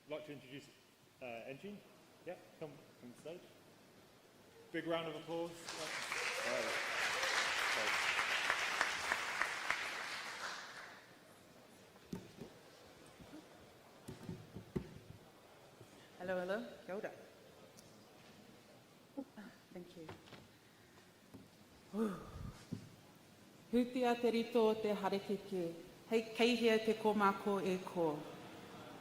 I'd like to introduce Engine. Yeah, come on stage. Big round of applause. Hello, hello. Kia ora. Thank you. Hutia te rito o te harekeke. Hei keihea te komako e ko.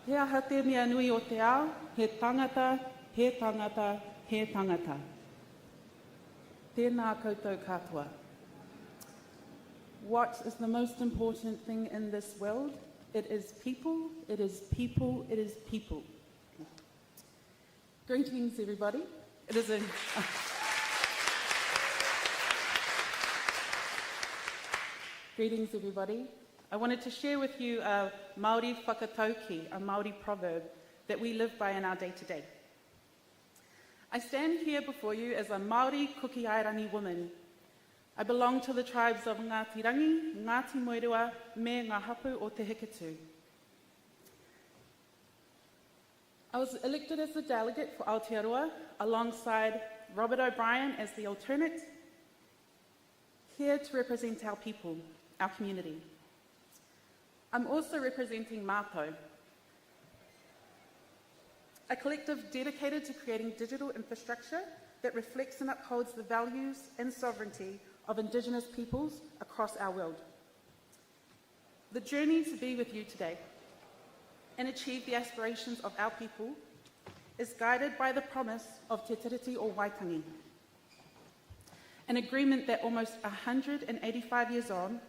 He aha te mea nui o te ao, he tangata, he tangata, he tangata. Tēnā koutou katoa. What is the most important thing in this world? It is people, it is people, it is people. Greetings, everybody. It is a... Greetings, everybody. I wanted to share with you a Māori whakatauki, a Māori proverb that we live by in our day-to-day. I stand here before you as a Māori Kukiairangi woman. I belong to the tribes of Ngāti Rangi, Ngāti Moerua, me Ngā Hapu o Te Hikatu. I was elected as the delegate for Aotearoa alongside Robert O'Brien as the alternate, here to represent our people, our community. I'm also representing Mātou, a collective dedicated to creating digital infrastructure that reflects and upholds the values and sovereignty of Indigenous peoples across our world. The journey to be with you today and achieve the aspirations of our people is guided by the promise of Te Tiriti o Waitangi, an agreement that almost 185 years on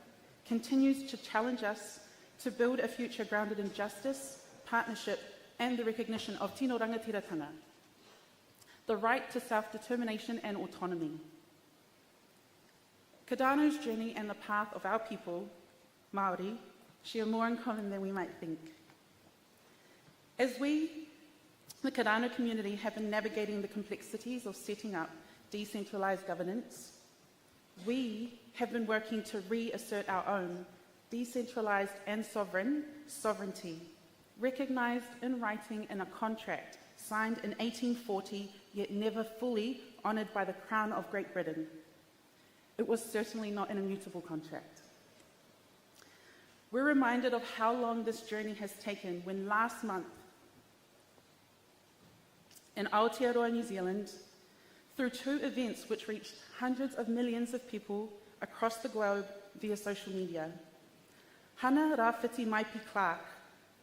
continues to challenge us to build a future grounded in justice, partnership, and the recognition of tino rangatiratanga, the right to self-determination and autonomy. Kadano's journey and the path of our people, Māori, share more in common than we might think. As we, the Kadano community, have been navigating the complexities of setting up decentralised governance, we have been working to reassert our own decentralised and sovereignty, recognised in writing in a contract signed in 1840, yet never fully honoured by the Crown of Great Britain. It was certainly not an immutable contract. We're reminded of how long this journey has taken when last month in Aotearoa, New Zealand, through two events which reached hundreds of millions of people across the globe via social media, Hana Rāwhiti Maipi Clark,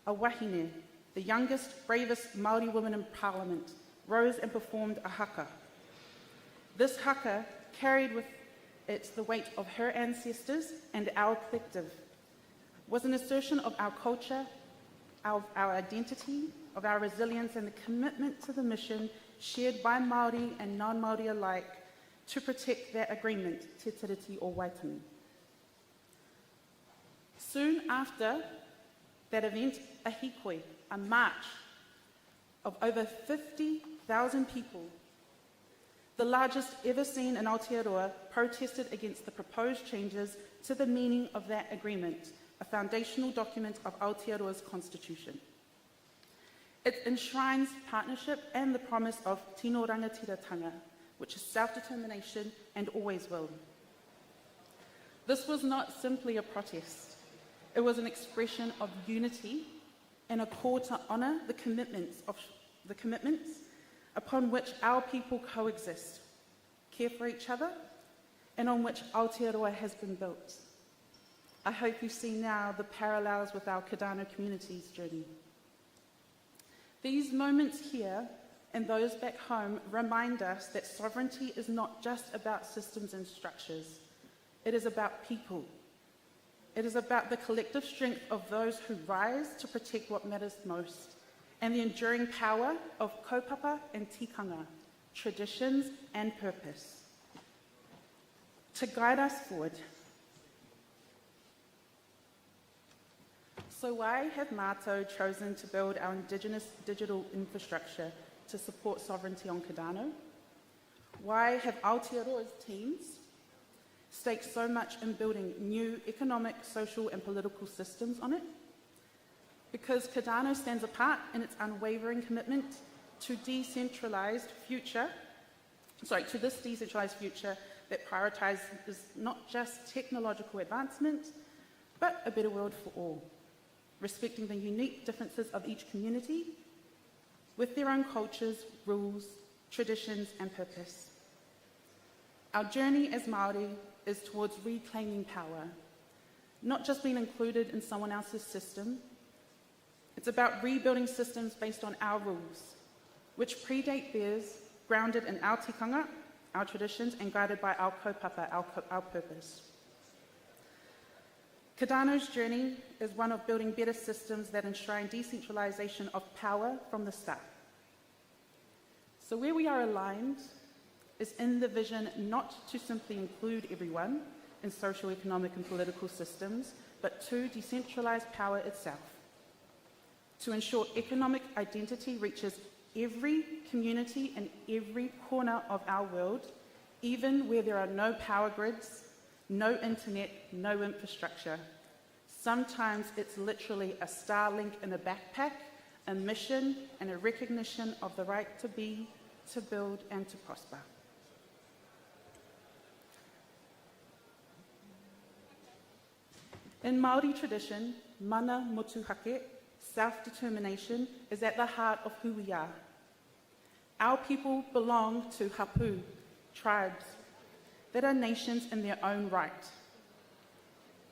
a wahine, the youngest, bravest Māori woman in Parliament, rose and performed a haka. This haka carried with it the weight of her ancestors and our collective, was an assertion of our culture, our identity, of our resilience and the commitment to the mission shared by Māori and non-Māori alike to protect that agreement, Te Tiriti o Waitangi. Soon after that event, a hikoi, a march of over 50,000 people, the largest ever seen in Aotearoa, protested against the proposed changes to the meaning of that agreement, a foundational document of Aotearoa's constitution. It enshrines partnership and the promise of tino rangatiratanga, which is self-determination and always will. This was not simply a protest. It was an expression of unity and a call to honour the commitments upon which our people coexist, care for each other, and on which Aotearoa has been built. I hope you see now the parallels with our Kadano community's journey. These moments here and those back home remind us that sovereignty is not just about systems and structures. It is about people. It is about the collective strength of those who rise to protect what matters most, and the enduring power of kaupapa and tikanga, traditions and purpose, to guide us forward. So why have Mātou chosen to build our Indigenous digital infrastructure to support sovereignty on Kadano? Why have Aotearoa's teams staked so much in building new economic, social and political systems on it? because Kadano stands apart in its unwavering commitment to this decentralized future that prioritizes not just technological advancement, but a better world for all, respecting the unique differences of each community with their own cultures, rules, traditions, and purpose. Our journey as Māori is towards reclaiming power, not just being included in someone else's system. It's about rebuilding systems based on our rules, which predate theirs, grounded in our tikanga, our traditions, and guided by our kaupapa, our purpose. Kadano's journey is one of building better systems that enshrine decentralization of power from the start. So where we are aligned is in the vision not to simply include everyone in social, economic, and political systems, but to decentralize power itself, to ensure economic identity reaches every community in every corner of our world, even where there are no power grids, no internet, no infrastructure. Sometimes it's literally a Starlink in a backpack, a mission and a recognition of the right to be, to build, and to prosper. In Māori tradition, mana motuhake, self-determination, is at the heart of who we are. Our people belong to hapu, tribes, that are nations in their own right.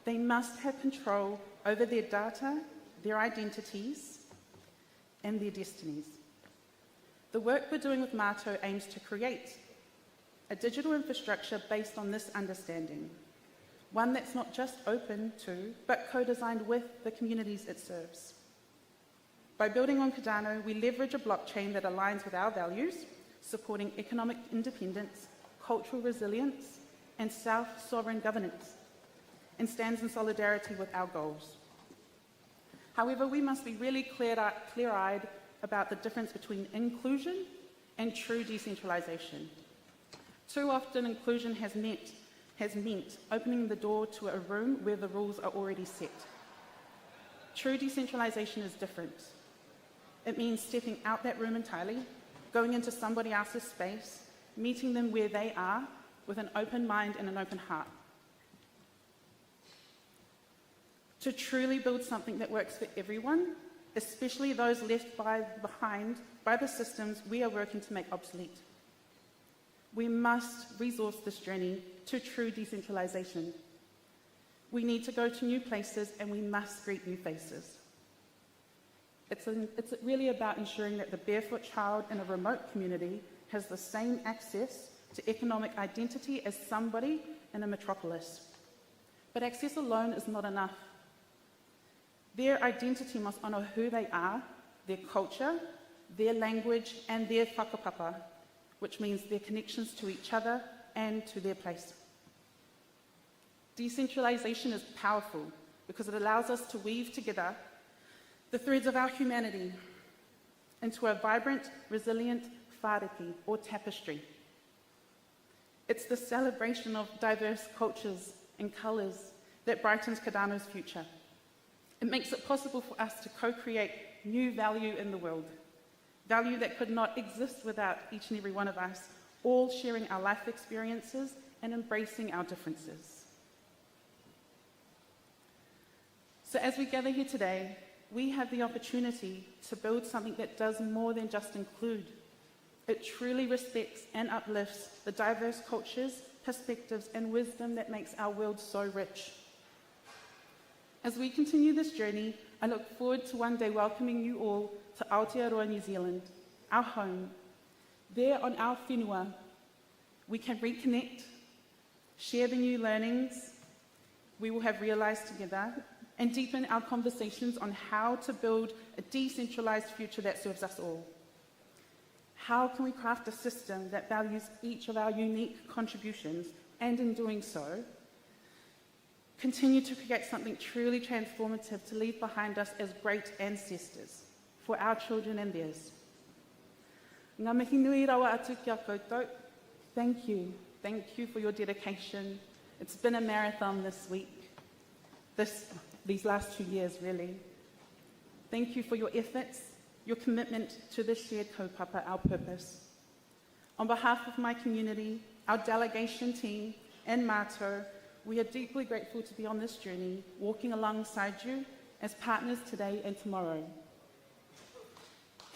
They must have control over their data, their identities, and their destinies. The work we're doing with Mātou aims to create a digital infrastructure based on this understanding, one that's not just open to, but co-designed with the communities it serves. By building on Kadano, we leverage a blockchain that aligns with our values, supporting economic independence, cultural resilience, and self-sovereign governance, and stands in solidarity with our goals. However, we must be really clear-eyed about the difference between inclusion and true decentralization. Too often, inclusion has meant opening the door to a room where the rules are already set. True decentralization is different. It means stepping out that room entirely, going into somebody else's space, meeting them where they are with an open mind and an open heart. To truly build something that works for everyone, especially those left behind by the systems we are working to make obsolete. We must resource this journey to true decentralization. We need to go to new places and we must greet new faces. It's really about ensuring that the barefoot child in a remote community has the same access to economic identity as somebody in a metropolis. But access alone is not enough. Their identity must honour who they are, their culture, their language, and their whakapapa, which means their connections to each other and to their place. Decentralization is powerful because it allows us to weave together the threads of our humanity into a vibrant, resilient whāriki, or tapestry. It's the celebration of diverse cultures and colours that brightens Kadano's future. It makes it possible for us to co-create new value in the world, value that could not exist without each and every one of us, all sharing our life experiences and embracing our differences. So as we gather here today, we have the opportunity to build something that does more than just include. It truly respects and uplifts the diverse cultures, perspectives, and wisdom that makes our world so rich. As we continue this journey, I look forward to one day welcoming you all to Aotearoa, New Zealand, our home. There on our whenua, we can reconnect, share the new learnings we will have realised together, and deepen our conversations on how to build a decentralised future that serves us all. How can we craft a system that values each of our unique contributions, and in doing so, continue to create something truly transformative to leave behind us as great ancestors for our children and theirs. Ngā mihi nui rawa atu kia koutou. Thank you. Thank you for your dedication. It's been a marathon this week, these last 2 years, really. Thank you for your efforts, your commitment to this shared kaupapa, our purpose. On behalf of my community, our delegation team, and Mātou, we are deeply grateful to be on this journey, walking alongside you as partners today and tomorrow.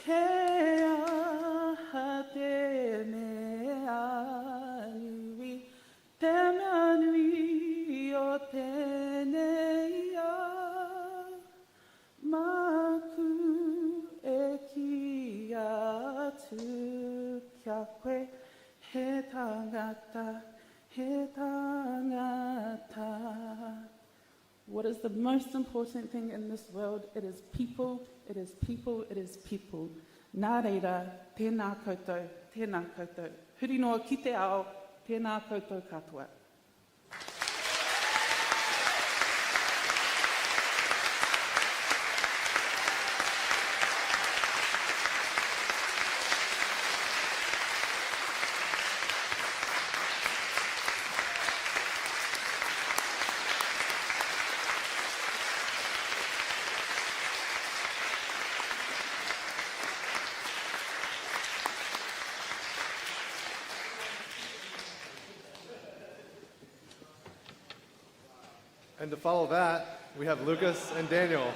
He aha te mea nui, te mea nui o tēnei a. Maku e ki atu kia koe, he tangata, he tangata. What is the most important thing in this world? It is people, it is people, it is people. Nā reira, tēnā koutou, tēnā koutou. Huri noa ki te ao, tēnā koutou katoa. And to follow that, we have Lucas and Daniel.